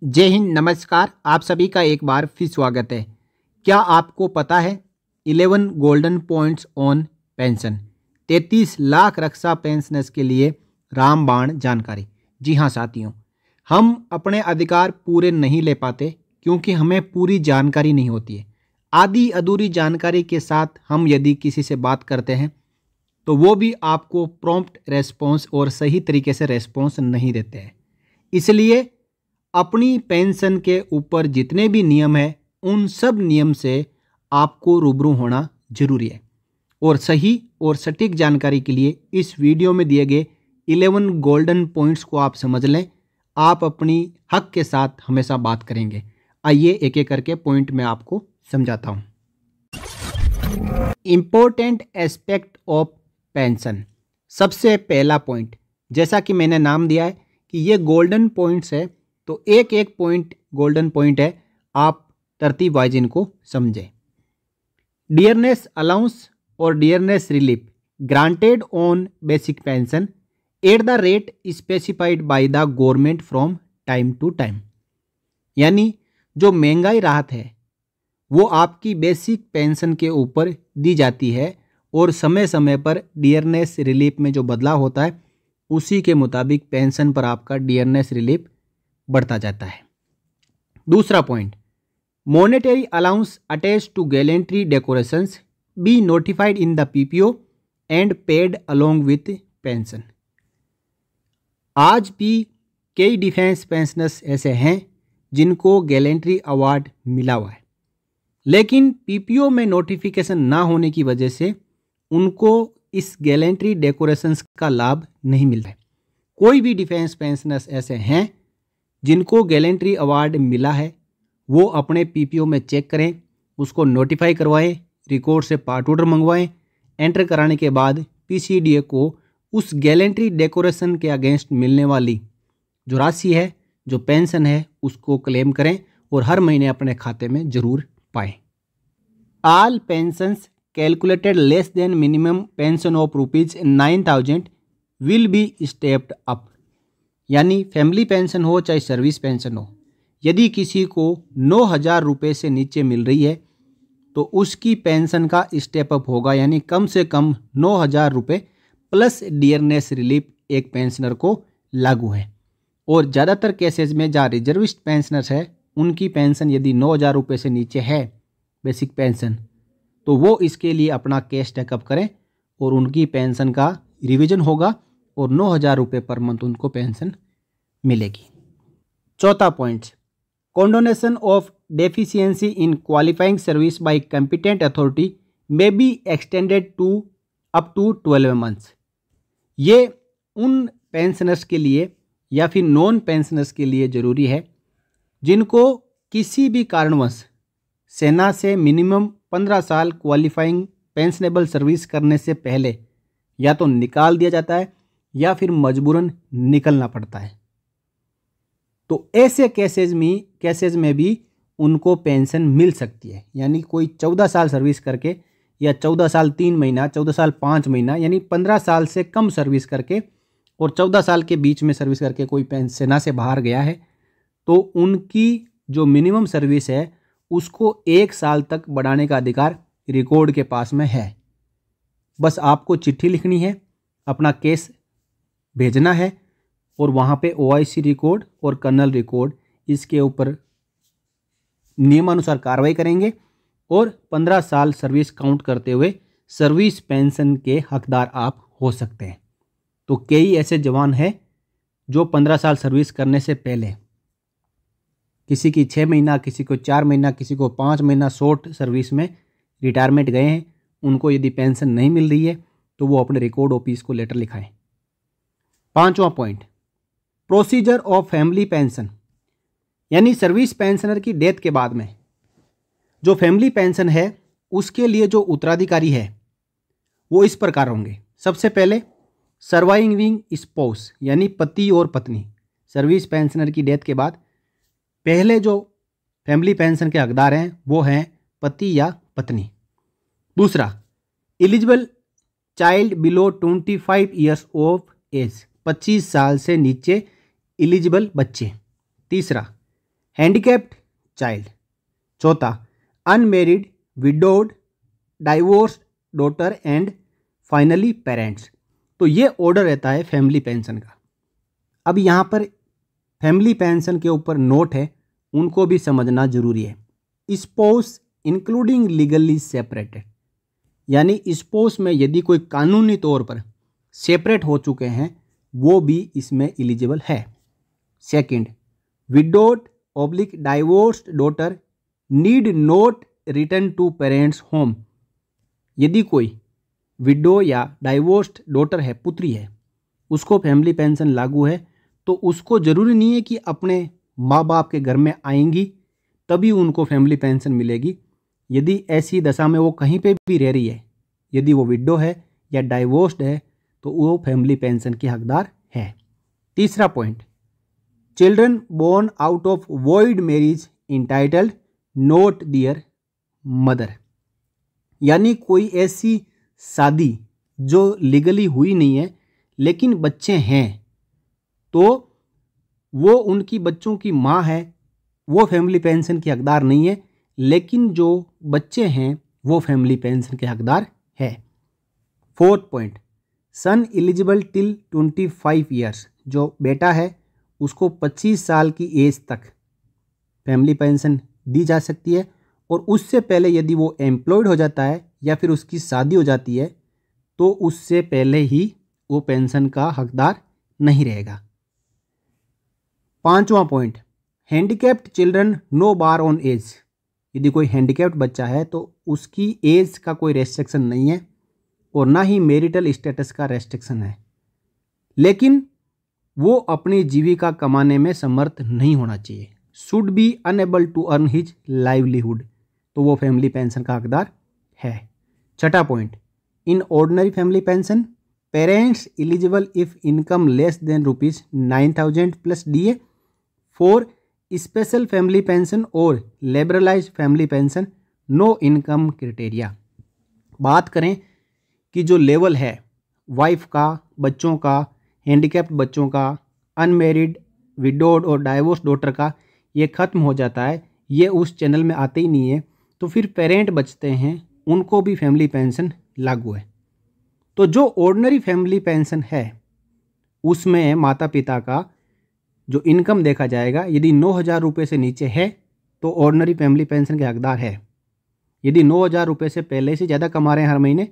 जय हिंद, नमस्कार। आप सभी का एक बार फिर स्वागत है। क्या आपको पता है 11 golden points on pension, 33 lakh Raksha pensioners के लिए रामबाण जानकारी। जी हाँ साथियों, हम अपने अधिकार पूरे नहीं ले पाते क्योंकि हमें पूरी जानकारी नहीं होती है। आधी अधूरी जानकारी के साथ हम यदि किसी से बात करते हैं तो वो भी आपको प्रॉम्प्ट रेस्पॉन्स और सही तरीके से रेस्पॉन्स नहीं देते हैं। इसलिए अपनी पेंशन के ऊपर जितने भी नियम हैं उन सब नियम से आपको रूबरू होना जरूरी है। और सही और सटीक जानकारी के लिए इस वीडियो में दिए गए 11 गोल्डन पॉइंट्स को आप समझ लें। आप अपनी हक के साथ हमेशा बात करेंगे। आइए एक एक करके पॉइंट मैं आपको समझाता हूँ। Important aspect of pension. सबसे पहला पॉइंट, जैसा कि मैंने नाम दिया है कि ये गोल्डन पॉइंट्स है, तो एक एक पॉइंट गोल्डन पॉइंट है, आप तरतीब वाइज इनको समझें। डियरनेस अलाउंस और dearness relief granted on basic pension at the rate specified by the government from time to time. यानी जो महंगाई राहत है वो आपकी बेसिक पेंशन के ऊपर दी जाती है और समय समय पर डियरनेस रिलीफ में जो बदलाव होता है उसी के मुताबिक पेंशन पर आपका डियरनेस रिलीफ बढ़ता जाता है। दूसरा point, monetary allowance attach to gallantry decorations be notified in the PPO and paid along with pension. आज भी कई डिफेंस पेंशनर्स ऐसे हैं जिनको गैलेंट्री अवार्ड मिला हुआ है, लेकिन पीपीओ में नोटिफिकेशन ना होने की वजह से उनको इस गैलेंट्री डेकोरेशंस का लाभ नहीं मिलता है। कोई भी डिफेंस पेंशनर्स ऐसे हैं जिनको गैलेंट्री अवार्ड मिला है, वो अपने पीपीओ में चेक करें, उसको नोटिफाई करवाएं, रिकॉर्ड से पार्ट ऑर्डर मंगवाएं। एंटर कराने के बाद पीसीडीए को उस गैलेंट्री डेकोरेशन के अगेंस्ट मिलने वाली जो राशि है, जो पेंशन है, उसको क्लेम करें और हर महीने अपने खाते में जरूर पाएं। All pensions calculated less than minimum pension of ₹9,000 will be stepped up. यानी फैमिली पेंशन हो चाहे सर्विस पेंशन हो, यदि किसी को 9,000 रुपये से नीचे मिल रही है तो उसकी पेंशन का स्टेप अप होगा, यानी कम से कम 9,000 रुपये प्लस डियरनेस रिलीफ एक पेंशनर को लागू है। और ज़्यादातर केसेस में जहाँ रिजर्विस्ट पेंशनर्स है उनकी पेंशन यदि 9,000 रुपये से नीचे है बेसिक पेंशन, तो वो इसके लिए अपना केस टेकअप करें और उनकी पेंशन का रिवीजन होगा और 9,000 रुपये पर मंथ उनको पेंशन मिलेगी। चौथा point, condonation of deficiency in qualifying service by competent authority may be extended to up to 12 months. ये उन पेंशनर्स के लिए या फिर नॉन पेंशनर्स के लिए ज़रूरी है जिनको किसी भी कारणवश सेना से मिनिमम 15 साल क्वालिफाइंग पेंशनेबल सर्विस करने से पहले या तो निकाल दिया जाता है या फिर मजबूरन निकलना पड़ता है। तो ऐसे केसेस में भी उनको पेंशन मिल सकती है। यानी कोई 14 साल सर्विस करके या 14 साल 3 महीना, 14 साल 5 महीना, यानी 15 साल से कम सर्विस करके और 14 साल के बीच में सर्विस करके कोई सेना से बाहर गया है तो उनकी जो मिनिमम सर्विस है उसको 1 साल तक बढ़ाने का अधिकार रिकॉर्ड के पास में है। बस आपको चिट्ठी लिखनी है, अपना केस भेजना है और वहाँ पे ओआईसी रिकॉर्ड और कर्नल रिकॉर्ड इसके ऊपर नियमानुसार कार्रवाई करेंगे और 15 साल सर्विस काउंट करते हुए सर्विस पेंशन के हकदार आप हो सकते हैं। तो कई ऐसे जवान हैं जो 15 साल सर्विस करने से पहले, किसी की 6 महीना, किसी को 4 महीना, किसी को 5 महीना शॉर्ट सर्विस में रिटायरमेंट गए हैं, उनको यदि पेंशन नहीं मिल रही है तो वो अपने रिकॉर्ड ऑफिस को लेटर लिखाएं। पांचवा point, procedure of family pension. यानी सर्विस पेंशनर की डेथ के बाद में जो फैमिली पेंशन है उसके लिए जो उत्तराधिकारी है वो इस प्रकार होंगे। सबसे पहले सर्वाइविंग स्पाउस यानी पति और पत्नी। सर्विस पेंशनर की डेथ के बाद पहले जो फैमिली पेंशन के हकदार हैं वो हैं पति या पत्नी। दूसरा, eligible child below 25 years of age, 25 साल से नीचे एलिजिबल बच्चे। तीसरा, हैंडीकैप्ड चाइल्ड। चौथा, unmarried, widowed, divorced daughter and finally parents. तो ये ऑर्डर रहता है फैमिली पेंशन का। अब यहाँ पर फैमिली पेंशन के ऊपर नोट है, उनको भी समझना जरूरी है। स्पाउस इंक्लूडिंग लीगली सेपरेटेड, यानी स्पाउस में यदि कोई कानूनी तौर पर सेपरेट हो चुके हैं वो भी इसमें एलिजिबल है। Second, widowed oblique divorced daughter need not return to parents home. यदि कोई विडो या डाइवोर्स्ड डॉटर है, पुत्री है, उसको फैमिली पेंशन लागू है तो उसको ज़रूरी नहीं है कि अपने माँ बाप के घर में आएंगी तभी उनको फैमिली पेंशन मिलेगी। यदि ऐसी दशा में वो कहीं पे भी रह रही है, यदि वो विडो है या डाइवोर्स्ड है तो वो फैमिली पेंशन की हकदार है। तीसरा point, children born out of void marriage entitled not dear mother, यानी कोई ऐसी शादी जो लीगली हुई नहीं है लेकिन बच्चे हैं तो वो उनकी बच्चों की माँ है, वो फैमिली पेंशन की हकदार नहीं है, लेकिन जो बच्चे हैं वो फैमिली पेंशन के हकदार है। फोर्थ पॉइंट, सन एलिजिबल टिल 25 ईयर्स, जो बेटा है उसको 25 साल की एज तक फैमिली पेंशन दी जा सकती है, और उससे पहले यदि वो एम्प्लॉयड हो जाता है या फिर उसकी शादी हो जाती है तो उससे पहले ही वो पेंशन का हकदार नहीं रहेगा। पांचवां point, handicapped children no bar on age, यदि कोई हैंडीकैप्ड बच्चा है तो उसकी एज का कोई रेस्ट्रिक्शन नहीं है और ना ही मैरिटल स्टेटस का रेस्ट्रिक्शन है, लेकिन वो अपनी जीविका कमाने में समर्थ नहीं होना चाहिए। Should be unable to earn his livelihood, तो वो फैमिली पेंशन का हकदार है। छठा point, in ordinary family pension parents eligible if income less than ₹9,000 plus DA। For special family pension और liberalised family pension no income criteria. बात करें कि जो लेवल है वाइफ का, बच्चों का, हैंडीकैप्ड बच्चों का, अनमेरिड, विडोड और डाइवोर्स डॉटर का, ये ख़त्म हो जाता है, ये उस चैनल में आते ही नहीं है, तो फिर पेरेंट बचते हैं, उनको भी फैमिली पेंशन लागू है। तो जो ऑर्डिनरी फैमिली पेंशन है उसमें माता पिता का जो इनकम देखा जाएगा, यदि 9,000 रुपये से नीचे है तो ऑर्डिनरी फैमिली पेंशन के हकदार है। यदि 9,000 रुपये से पहले से ज़्यादा कमा रहे हैं हर महीने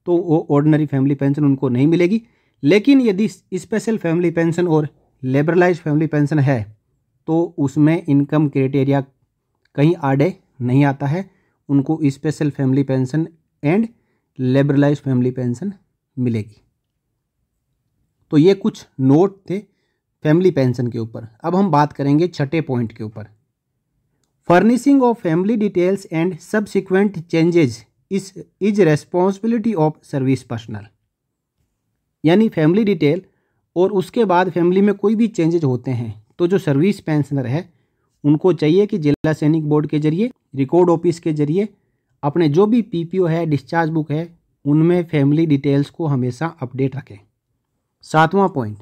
तो वो ऑर्डिनरी फैमिली पेंशन उनको नहीं मिलेगी। लेकिन यदि स्पेशल फैमिली पेंशन और लिबरलाइज फैमिली पेंशन है तो उसमें इनकम क्राइटेरिया कहीं आड़े नहीं आता है, उनको special family pension and liberalise family pension मिलेगी। तो ये कुछ नोट थे फैमिली पेंशन के ऊपर। अब हम बात करेंगे छठे पॉइंट के ऊपर, furnishing of family details and subsequent changes is responsibility of service personal, यानी फैमिली डिटेल और उसके बाद फैमिली में कोई भी चेंजेज होते हैं तो जो सर्विस पेंशनर है उनको चाहिए कि जिला सैनिक बोर्ड के जरिए, रिकॉर्ड ऑफिस के जरिए अपने जो भी PPO है, डिस्चार्ज बुक है, उनमें फैमिली डिटेल्स को हमेशा अपडेट रखें। सातवां point,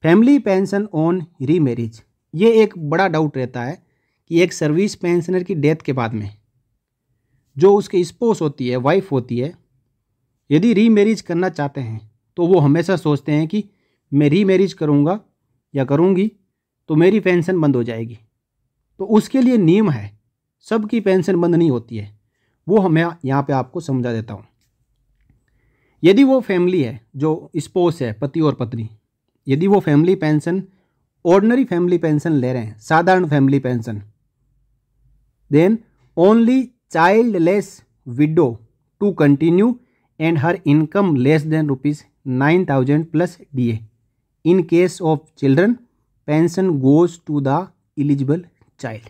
family pension on remarriage. ये एक बड़ा डाउट रहता है कि एक सर्विस पेंशनर की डेथ के बाद में जो उसकी स्पोस होती है, वाइफ होती है, यदि रीमैरिज करना चाहते हैं तो वो हमेशा सोचते हैं कि मैं रीमैरिज करूँगा या करूँगी तो मेरी पेंशन बंद हो जाएगी। तो उसके लिए नियम है, सबकी पेंशन बंद नहीं होती है, वो हमें यहाँ पे आपको समझा देता हूँ। यदि वो फैमिली है जो स्पोस है, पति और पत्नी, यदि वो family pension, ordinary family pension ले रहे हैं, साधारण family pension, then only childless widow to continue and her income less than ₹9,000 plus DA। In case of children pension goes to the eligible child.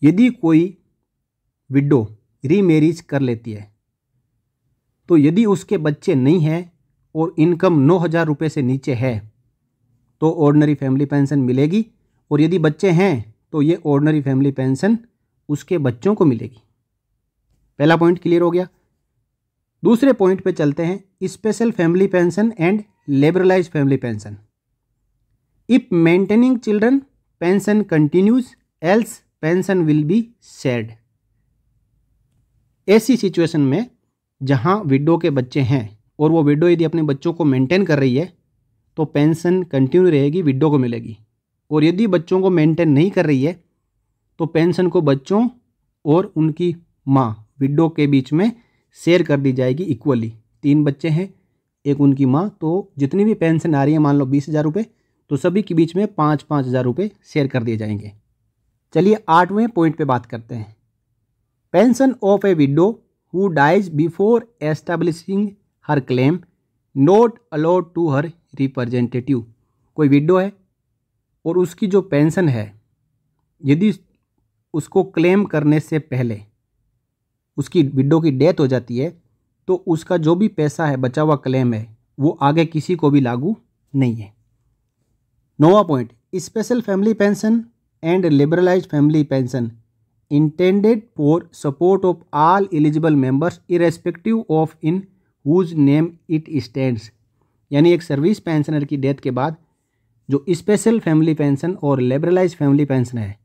यदि कोई विडो रीमैरिज कर लेती है तो यदि उसके बच्चे नहीं हैं और इनकम 9,000 रुपये से नीचे है तो ऑर्डिनरी फैमिली पेंशन मिलेगी, और यदि बच्चे हैं तो ये ऑर्डिनरी फैमिली पेंशन उसके बच्चों को मिलेगी। पहला पॉइंट क्लियर हो गया। दूसरे पॉइंट पे चलते हैं, special family pension and liberalise family pension. If maintaining children pension continues else pension will be shared. ऐसी सिचुएशन में जहां विडो के बच्चे हैं और वो विडो यदि अपने बच्चों को मेंटेन कर रही है तो पेंशन कंटिन्यू रहेगी, विडो को मिलेगी। और यदि बच्चों को मेंटेन नहीं कर रही है तो पेंशन को बच्चों और उनकी माँ विडो के बीच में शेयर कर दी जाएगी इक्वली। 3 बच्चे हैं, एक उनकी माँ, तो जितनी भी पेंशन आ रही है मान लो 20,000 रुपये, तो सभी के बीच में 5-5 हज़ार रुपये शेयर कर दिए जाएंगे। चलिए 8वें पॉइंट पे बात करते हैं। Pension of a widow who dies before establishing her claim not allowed to her representative. कोई विडो है और उसकी जो पेंशन है यदि उसको क्लेम करने से पहले उसकी विडो की डेथ हो जाती है तो उसका जो भी पैसा है, बचा हुआ क्लेम है, वो आगे किसी को भी लागू नहीं है। 9वां point, special family pension and liberalised family pension intended for support of all eligible members irrespective of in whose name it stands. यानी एक सर्विस पेंशनर की डेथ के बाद जो स्पेशल फैमिली पेंशन और लिबरलाइज्ड फैमिली पेंशन है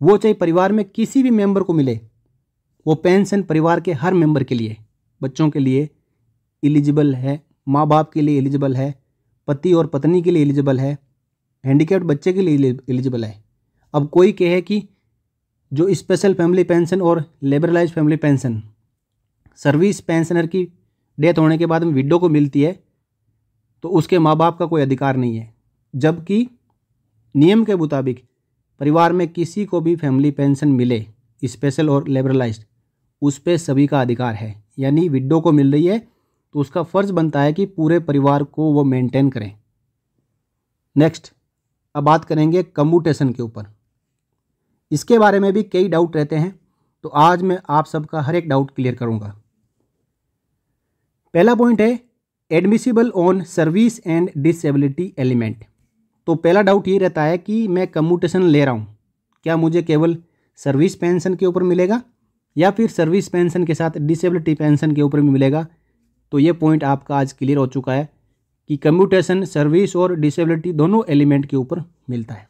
वो चाहे परिवार में किसी भी मेंबर को मिले, वो पेंशन परिवार के हर मेंबर के लिए, बच्चों के लिए एलिजिबल है, माँ बाप के लिए एलिजिबल है, पति और पत्नी के लिए एलिजिबल है, हैंडीकैप्ड बच्चे के लिए एलिजिबल है। अब कोई कहे कि जो स्पेशल फैमिली पेंशन और liberalised family pension service pensioner की डेथ होने के बाद में विडो को मिलती है तो उसके माँ बाप का कोई अधिकार नहीं है, जबकि नियम के मुताबिक परिवार में किसी को भी फैमिली पेंशन मिले स्पेशल और लिबरलाइज्ड, उस पर सभी का अधिकार है। यानी विडो को मिल रही है तो उसका फ़र्ज़ बनता है कि पूरे परिवार को वो मेंटेन करें। नेक्स्ट, अब बात करेंगे कम्यूटेशन के ऊपर। इसके बारे में भी कई डाउट रहते हैं, तो आज मैं आप सबका हर एक डाउट क्लियर करूंगा। पहला पॉइंट है admissible on service and disability element. तो पहला डाउट ये रहता है कि मैं कम्यूटेशन ले रहा हूँ, क्या मुझे केवल सर्विस पेंशन के ऊपर मिलेगा या फिर सर्विस पेंशन के साथ डिसेबिलिटी पेंशन के ऊपर भी मिलेगा। तो ये पॉइंट आपका आज क्लियर हो चुका है कि कम्यूटेशन सर्विस और डिसेबिलिटी दोनों एलिमेंट के ऊपर मिलता है।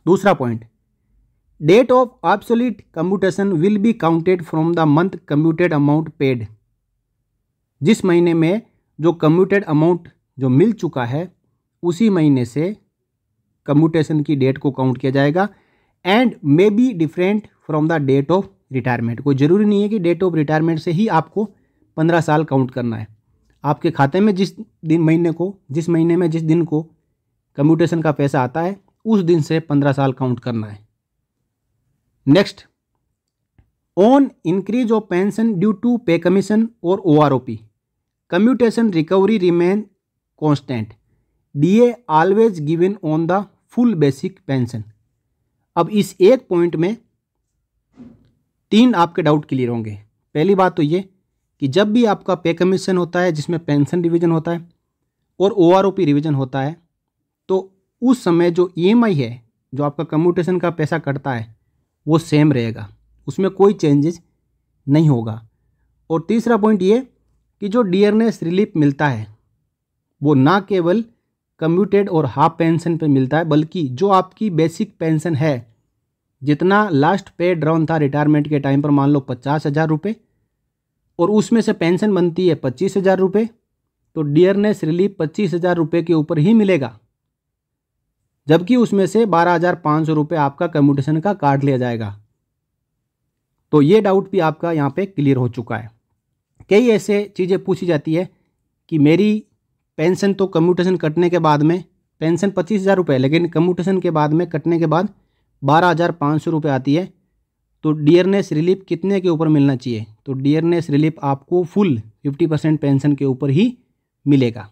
दूसरा point, date of absolute commutation will be counted from the month commuted amount paid. जिस महीने में जो कम्यूटेड अमाउंट जो मिल चुका है उसी महीने से कम्यूटेशन की डेट को काउंट किया जाएगा। And may be different from the date of retirement. कोई ज़रूरी नहीं है कि डेट ऑफ रिटायरमेंट से ही आपको 15 साल काउंट करना है। आपके खाते में जिस महीने में जिस दिन को कम्यूटेशन का पैसा आता है उस दिन से 15 साल काउंट करना है। Next, on increase of pension due to pay commission और OROP commutation recovery remain constant, DA always given on the full basic pension. अब इस एक पॉइंट में 3 आपके डाउट क्लियर होंगे। पहली बात तो ये कि जब भी आपका पे कमीशन होता है जिसमें पेंशन रिवीजन होता है और OROP रिवीजन होता है तो उस समय जो EMI है, जो आपका कम्यूटेशन का पैसा कटता है, वो सेम रहेगा, उसमें कोई चेंजेस नहीं होगा। और तीसरा पॉइंट ये कि जो डियरनेस रिलीफ मिलता है वो ना केवल कम्यूटेड और हाफ पेंशन पे मिलता है, बल्कि जो आपकी बेसिक पेंशन है, जितना लास्ट पे ड्राउन था रिटायरमेंट के टाइम पर, मान लो 50,000 रुपये, और उसमें से पेंशन बनती है 25,000 रुपये, तो डियरनेस रिलीफ 25,000 रुपये के ऊपर ही मिलेगा, जबकि उसमें से 12,500 रुपये आपका कम्यूटेशन का काट लिया जाएगा। तो ये डाउट भी आपका यहाँ पे क्लियर हो चुका है। कई ऐसे चीज़ें पूछी जाती है कि मेरी पेंशन तो कम्यूटेशन कटने के बाद में पेंशन 25,000 रुपये, लेकिन कम्यूटेशन के बाद में कटने के बाद 12,500 रुपये आती है, तो डियरनेस रिलीफ कितने के ऊपर मिलना चाहिए? तो डियरनेस रिलीफ आपको फुल 50% पेंशन के ऊपर ही मिलेगा।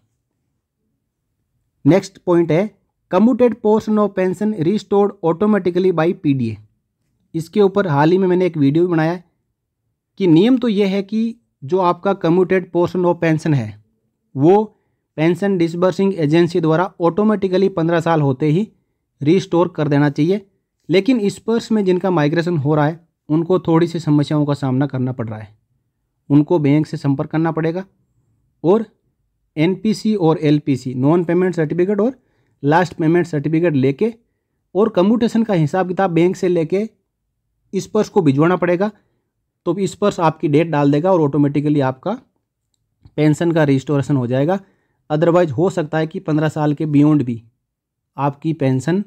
नेक्स्ट पॉइंट है commuted portion of pension restored automatically bye PDA। इसके ऊपर हाल ही में मैंने एक वीडियो भी बनाया है कि नियम तो यह है कि जो आपका कम्यूटेड पोर्शन ऑफ पेंशन है वो पेंशन डिसबर्सिंग एजेंसी द्वारा ऑटोमेटिकली 15 साल होते ही रिस्टोर कर देना चाहिए, लेकिन इस पर्स में जिनका माइग्रेशन हो रहा है उनको थोड़ी सी समस्याओं का सामना करना पड़ रहा है। उनको बैंक से संपर्क करना पड़ेगा और NPC और LPC नॉन पेमेंट सर्टिफिकेट और लास्ट पेमेंट सर्टिफिकेट लेके और कम्यूटेशन का हिसाब किताब बैंक से लेके स्पर्श को भिजवाना पड़ेगा। तो स्पर्श आपकी डेट डाल देगा और ऑटोमेटिकली आपका पेंशन का रिस्टोरेशन हो जाएगा। अदरवाइज हो सकता है कि 15 साल के बियॉन्ड भी आपकी पेंशन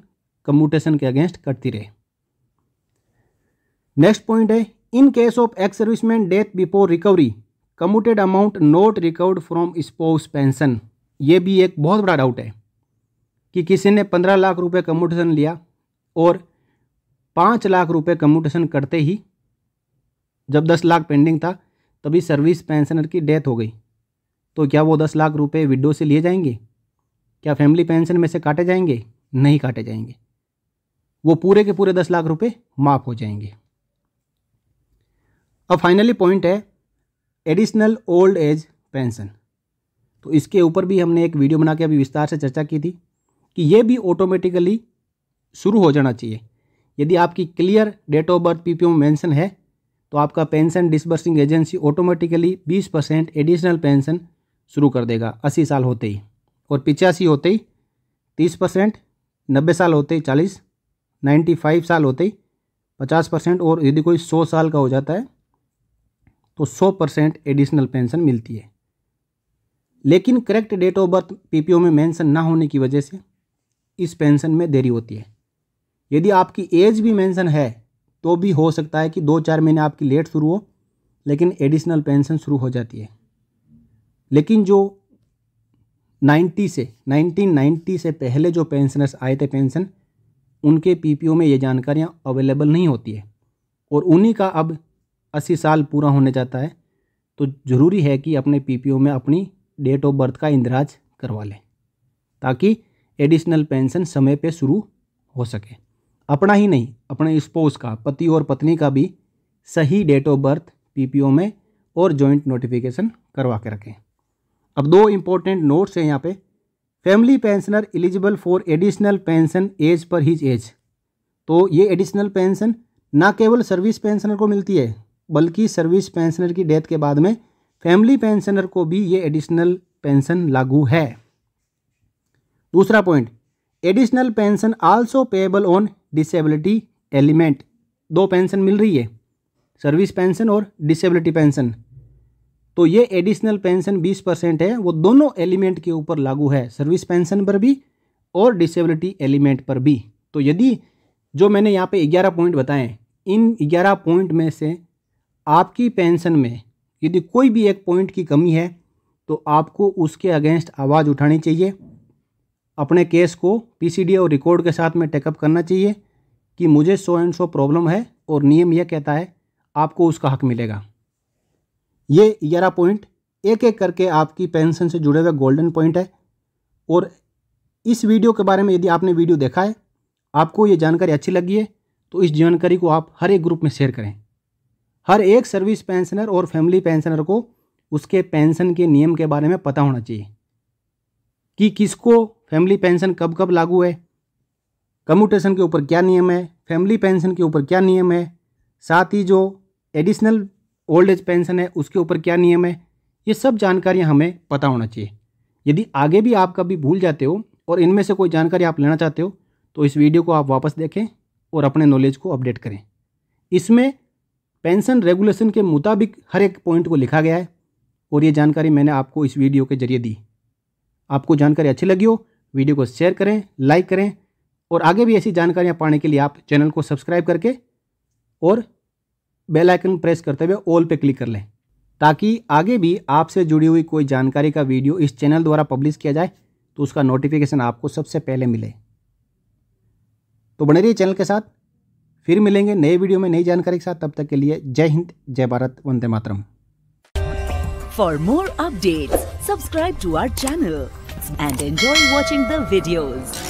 कम्यूटेशन के अगेंस्ट कटती रहे। नेक्स्ट पॉइंट है, इन case of ex serviceman death before recovery commuted amount not recovered from spouse pension. ये भी एक बहुत बड़ा डाउट है कि किसी ने 15 लाख रुपए कम्यूटेशन लिया और 5 लाख रुपए कम्यूटेशन करते ही, जब 10 लाख पेंडिंग था तभी सर्विस पेंशनर की डेथ हो गई, तो क्या वो 10 लाख रुपए विडो से लिए जाएंगे? क्या फैमिली पेंशन में से काटे जाएंगे? नहीं काटे जाएंगे, वो पूरे के पूरे 10 लाख रुपए माफ़ हो जाएंगे। अब फाइनली पॉइंट है एडिशनल ओल्ड एज पेंशन। तो इसके ऊपर भी हमने एक वीडियो बना के अभी विस्तार से चर्चा की थी कि ये भी ऑटोमेटिकली शुरू हो जाना चाहिए। यदि आपकी clear date of birth PPO में मेंशन है तो आपका pension disbursing agency automatically 20% additional pension शुरू कर देगा 80 साल होते ही, और 85 होते ही 30%, 90 साल होते ही 40%, 95 साल होते ही 50%, और यदि कोई 100 साल का हो जाता है तो 100% एडिशनल पेंशन मिलती है। लेकिन correct date of birth PPO में मेंशन ना होने की वजह से इस पेंशन में देरी होती है। यदि आपकी एज भी मेंशन है तो भी हो सकता है कि 2-4 महीने आपकी लेट शुरू हो, लेकिन एडिशनल पेंशन शुरू हो जाती है। लेकिन जो 1990 से पहले जो पेंशनर्स आए थे पेंशन, उनके पीपीओ में ये जानकारियाँ अवेलेबल नहीं होती है, और उन्हीं का अब 80 साल पूरा होने जाता है। तो ज़रूरी है कि अपने पीपीओ में अपनी डेट ऑफ बर्थ का इंदराज करवा लें ताकि एडिशनल पेंशन समय पे शुरू हो सके। अपना ही नहीं, अपने स्पाउस का, पति और पत्नी का भी सही डेट ऑफ बर्थ पीपीओ में और जॉइंट नोटिफिकेशन करवा के रखें। अब 2 इंपॉर्टेंट नोट्स हैं यहाँ पे। Family pensioner eligible for additional pension as per his age. तो ये एडिशनल पेंशन ना केवल सर्विस पेंशनर को मिलती है, बल्कि सर्विस पेंशनर की डेथ के बाद में फैमिली पेंशनर को भी ये एडिशनल पेंशन लागू है। दूसरा point, additional pension also payable on disability element. 2 pension मिल रही है, सर्विस पेंशन और डिसेबिलिटी पेंशन। तो ये एडिशनल पेंशन 20% है, वो दोनों एलिमेंट के ऊपर लागू है, सर्विस पेंशन पर भी और डिसेबिलिटी एलिमेंट पर भी। तो यदि जो मैंने यहाँ पे 11 पॉइंट बताए, इन 11 पॉइंट में से आपकी पेंशन में यदि कोई भी एक पॉइंट की कमी है तो आपको उसके अगेंस्ट आवाज़ उठानी चाहिए। अपने केस को पीसीडी और रिकॉर्ड के साथ में टेकअप करना चाहिए कि मुझे 100 एंड 100 प्रॉब्लम है और नियम यह कहता है, आपको उसका हक मिलेगा। ये 11 पॉइंट एक एक करके आपकी पेंशन से जुड़े हुए गोल्डन पॉइंट है। और इस वीडियो के बारे में यदि आपने वीडियो देखा है, आपको ये जानकारी अच्छी लगी है, तो इस जानकारी को आप हर एक ग्रुप में शेयर करें। हर एक सर्विस पेंशनर और फैमिली पेंशनर को उसके पेंशन के नियम के बारे में पता होना चाहिए कि किसको फैमिली पेंशन कब कब लागू है, कम्यूटेशन के ऊपर क्या नियम है, फैमिली पेंशन के ऊपर क्या नियम है, साथ ही जो एडिशनल ओल्ड एज पेंशन है उसके ऊपर क्या नियम है। ये सब जानकारियाँ हमें पता होना चाहिए। यदि आगे भी आप कभी भूल जाते हो और इनमें से कोई जानकारी आप लेना चाहते हो तो इस वीडियो को आप वापस देखें और अपने नॉलेज को अपडेट करें। इसमें पेंशन रेगुलेशन के मुताबिक हर एक पॉइंट को लिखा गया है और ये जानकारी मैंने आपको इस वीडियो के जरिए दी। आपको जानकारी अच्छी लगी हो, वीडियो को शेयर करें, लाइक करें, और आगे भी ऐसी जानकारियाँ पाने के लिए आप चैनल को सब्सक्राइब करके और बेल आइकन प्रेस करते हुए ऑल पे क्लिक कर लें, ताकि आगे भी आपसे जुड़ी हुई कोई जानकारी का वीडियो इस चैनल द्वारा पब्लिश किया जाए तो उसका नोटिफिकेशन आपको सबसे पहले मिले। तो बने रहिए चैनल के साथ, फिर मिलेंगे नए वीडियो में नई जानकारी के साथ। तब तक के लिए जय हिंद, जय Bharat, Vande Mataram. For more updates, subscribe to our channel and enjoy watching the videos.